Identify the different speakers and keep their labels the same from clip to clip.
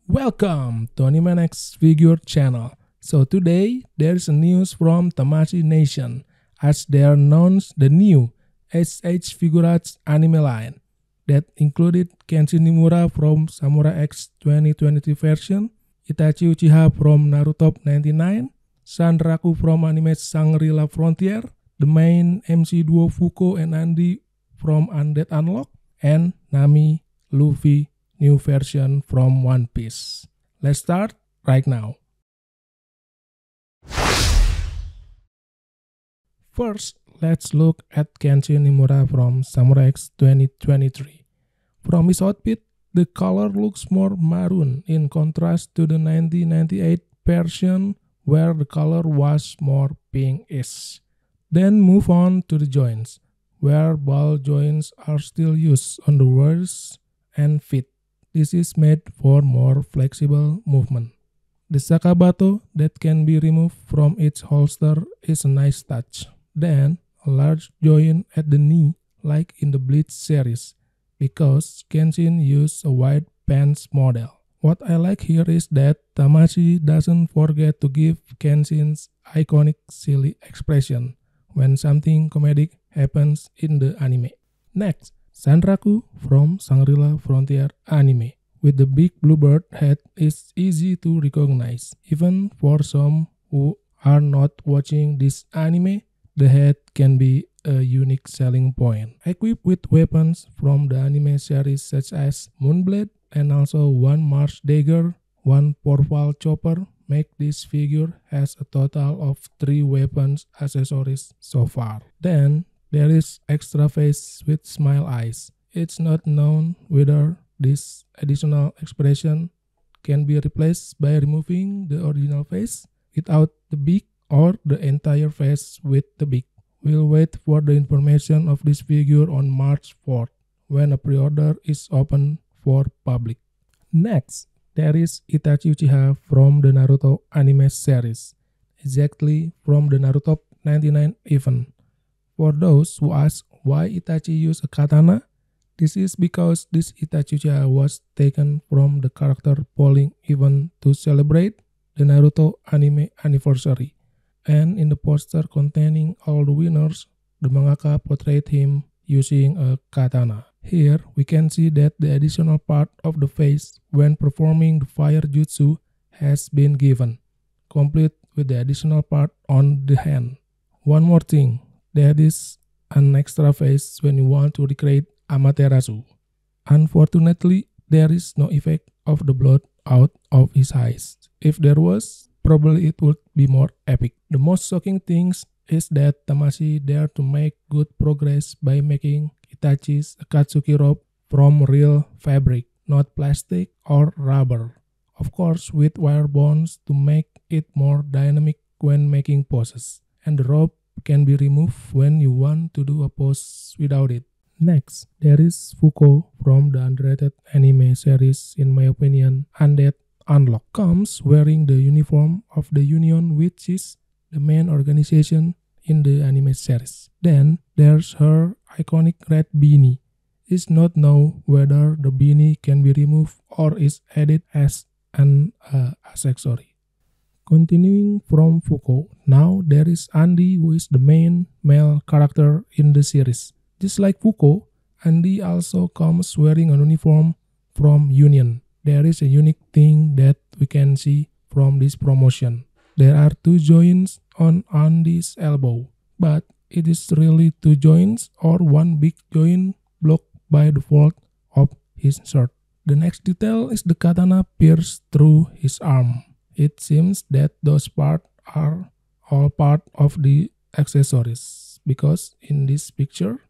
Speaker 1: Welcome to Animanex Figure Channel. So today there's a news from Tamashii Nation as they announced the new SH Figurats anime line that included Kenshin Nimura from Samurai X 2023 version, Itachi Uchiha from Naruto 99, Sanraku from anime Shangri-La Frontier, the main MC duo Fuko and Andy from Undead Unlock, and Nami, Luffy, new version from One Piece. Let's start right now. First, let's look at Kenshin Nimura from Samurai X 2023. From his outfit, the color looks more maroon in contrast to the 1998 version where the color was more pinkish. Then move on to the joints, where ball joints are still used on the wrists and feet. This is made for more flexible movement. The sakabato that can be removed from its holster is a nice touch. Then, a large joint at the knee like in the Bleach series, because Kenshin used a wide pants model. What I like here is that Tamashii doesn't forget to give Kenshin's iconic silly expression when something comedic happens in the anime. Next, Sanraku from Shangri-La Frontier anime. With the big bluebird head is easy to recognize. Even for some who are not watching this anime, the head can be a unique selling point. Equipped with weapons from the anime series such as Moonblade and also one Mars dagger, one powerful chopper, make this figure has a total of 3 weapons accessories so far. Then, there is extra face with smile eyes. It's not known whether this additional expression can be replaced by removing the original face without the beak or the entire face with the beak. We'll wait for the information of this figure on March 4th when a pre-order is open for public. Next, there is Itachi Uchiha from the Naruto anime series, exactly from the Naruto 99 event. For those who ask why Itachi used a katana, this is because this Itachi Uchiha was taken from the character polling event to celebrate the Naruto anime anniversary. And in the poster containing all the winners, the mangaka portrayed him using a katana. Here, we can see that the additional part of the face when performing the fire jutsu has been given, complete with the additional part on the hand. One more thing. There is an extra face when you want to recreate Amaterasu. Unfortunately, there is no effect of the blood out of his eyes. If there was, probably it would be more epic. The most shocking thing is that Tamashii dared to make good progress by making Itachi's Akatsuki robe from real fabric, not plastic or rubber. Of course, with wire bonds to make it more dynamic when making poses. And the robe can be removed when you want to do a pose without it. Next, there is Fuko from the underrated anime series, in my opinion, Undead Unlock. Comes wearing the uniform of the Union, which is the main organization in the anime series. Then, there's her iconic red beanie. It's not known whether the beanie can be removed or is added as an accessory. Continuing from Fuko, now there is Andy, who is the main male character in the series. Just like Fuko, Andy also comes wearing a uniform from Union. There is a unique thing that we can see from this promotion. There are 2 joints on Andy's elbow, but it is really 2 joints or one big joint blocked by the fold of his shirt. The next detail is the katana pierced through his arm. It seems that those parts are all part of the accessories, because in this picture,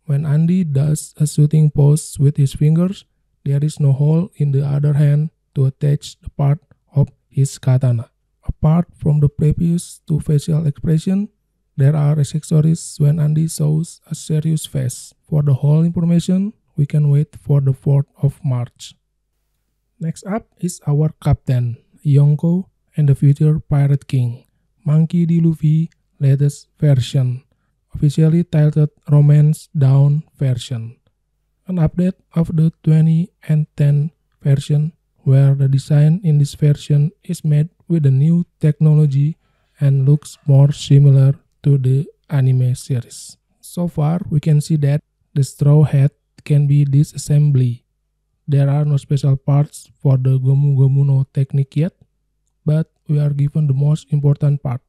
Speaker 1: when Andy does a shooting pose with his fingers, there is no hole in the other hand to attach the part of his katana. Apart from the previous 2 facial expressions, there are accessories when Andy shows a serious face. For the whole information, we can wait for the 4th of March. Next up is our captain, Yonko and the future Pirate King, Monkey D. Luffy latest version, officially titled Romance Dawn version. An update of the 20 and 10 version where the design in this version is made with a new technology and looks more similar to the anime series. So far, we can see that the straw hat can be disassembly. There are no special parts for the Gomu Gomu no technique yet, but we are given the most important part,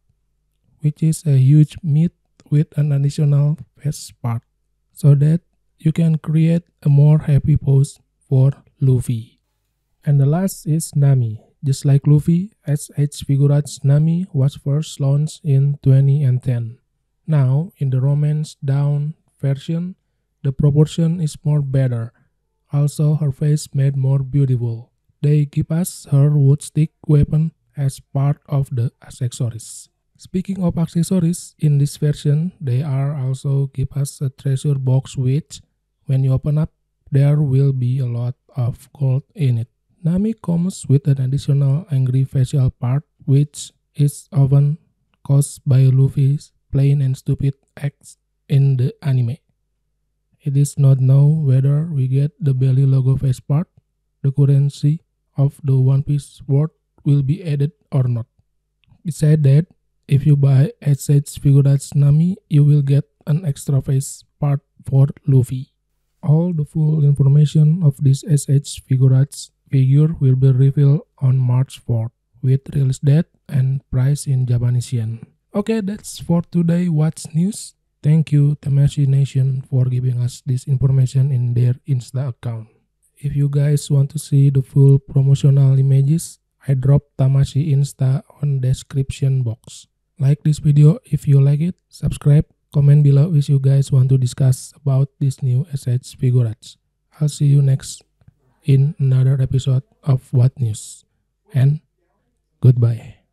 Speaker 1: which is a huge meat with an additional face part, so that you can create a more happy pose for Luffy. And the last is Nami. Just like Luffy, SH Figuarts Nami was first launched in 2010. Now, in the Romance Down version, the proportion is more better. Also, her face made more beautiful. They give us her wood stick weapon as part of the accessories. Speaking of accessories, in this version, they are also give us a treasure box which, when you open up, there will be a lot of gold in it. Nami comes with an additional angry facial part which is often caused by Luffy's plain and stupid acts in the anime. It is not known whether we get the belly logo face part, the currency of the One Piece sword will be added or not. It said that if you buy SH Figuarts Nami, you will get an extra face part for Luffy. All the full information of this SH Figuarts figure will be revealed on March 4th with release date and price in Japanese yen. Okay, that's for today What's News. Thank you Tamashii Nation for giving us this information in their Insta account. If you guys want to see the full promotional images, I dropped Tamashii Insta on description box. Like this video if you like it, subscribe, comment below if you guys want to discuss about this new SH Figuarts. I'll see you next in another episode of What News, and goodbye.